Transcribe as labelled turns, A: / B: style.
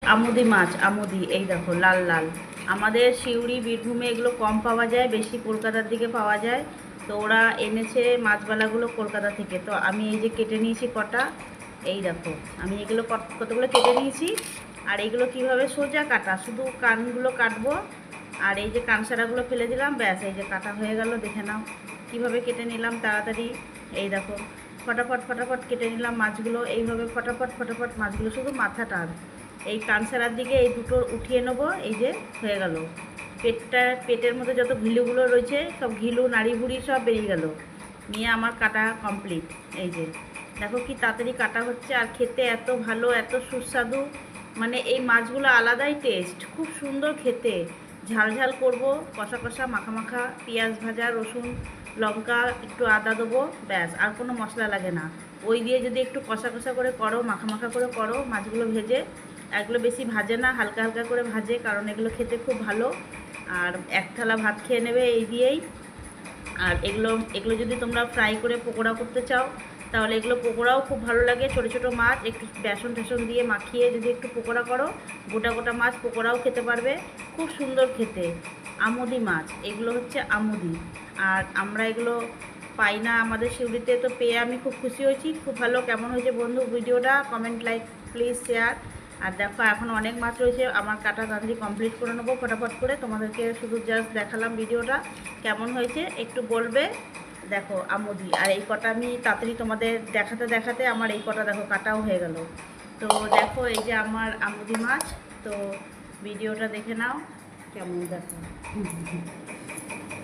A: আমুদি মাছ, আমুদি, এই দেখো লাল লাল। আমাদের সিউড়ি বীরভূমে এগুলো কম পাওয়া যায়, বেশি কলকাতার দিকে পাওয়া যায়। তো ওরা এনেছে মাছবালাগুলো কলকাতা থেকে। তো আমি এই যে কেটে নিয়েছি কটা, এই দেখো আমি এগুলো কতগুলো কেটে নিয়েছি। আর এইগুলো কিভাবে সোজা কাটা, শুধু কানগুলো কাটবো। আর এই যে কানসারাগুলো ফেলে দিলাম, ব্যাস এই যে কাটা হয়ে গেল। দেখে নাও কিভাবে কেটে নিলাম তাড়াতাড়ি। এই দেখো ফটাফট ফটাফট কেটে নিলাম মাছগুলো, এইভাবে ফটাফট ফটাফট মাছগুলো, শুধু মাথাটা। এই কানসারার দিকে এই দুটো উঠিয়ে নেবো, এই যে হয়ে গেল। পেটের মধ্যে যত ঘিলুগুলো রয়েছে সব ঘিলু নাড়ি ভুড়ি সব বেরিয়ে গেল। নিয়ে আমার কাটা কমপ্লিট। এই যে দেখো কি তাড়াতাড়ি কাটা হচ্ছে, আর খেতে এত ভালো, এত সুস্বাদু। মানে এই মাছগুলো আলাদাই টেস্ট, খুব সুন্দর খেতে। ঝাল ঝাল করবো, কষা কষা মাখা মাখা, পেঁয়াজ ভাজা, রসুন লঙ্কা একটু আদা দেবো, ব্যাস আর কোনো মশলা লাগে না। ওই দিয়ে যদি একটু কষা কষা করে করো, মাখা মাখা করে করো মাছগুলো ভেজে। এগুলো বেশি ভাজে না, হালকা হালকা করে ভাজে, কারণ এগুলো খেতে খুব ভালো। আর এক থালা ভাত খেয়ে নেবে এই দিয়েই। আর এগুলো এগুলো যদি তোমরা ফ্রাই করে পকোড়া করতে চাও, তাহলে এগুলো পকোড়াও খুব ভালো লাগে। ছোটো ছোটো মাছ একটু বেসন টেসন দিয়ে মাখিয়ে যদি একটু পকোড়া করো, গোটা গোটা মাছ পকোড়াও খেতে পারবে, খুব সুন্দর খেতে। আমুদি মাছ, এগুলো হচ্ছে আমুদি। আর আমরা এগুলো পাই না আমাদের সিউড়িতে, তো পেয়ে আমি খুব খুশি হয়েছি। খুব ভালো। কেমন হয়েছে বন্ধু ভিডিওটা, কমেন্ট লাইক প্লিজ শেয়ার। আর দেখো এখন অনেক মাছ রয়েছে, আমার কাটা তাড়াতাড়ি কমপ্লিট করে নেবো ফটাফট করে। তোমাদেরকে শুধু জাস্ট দেখালাম ভিডিওটা কেমন হয়েছে, একটু বলবে। দেখো আমুদি, আর এই কটা আমি তাড়াতাড়ি তোমাদের দেখাতে দেখাতে আমার এই কটা দেখো কাটাও হয়ে গেল। তো দেখো এই যে আমার আমুদি মাছ। তো ভিডিওটা দেখে নাও কেমন, দেখো।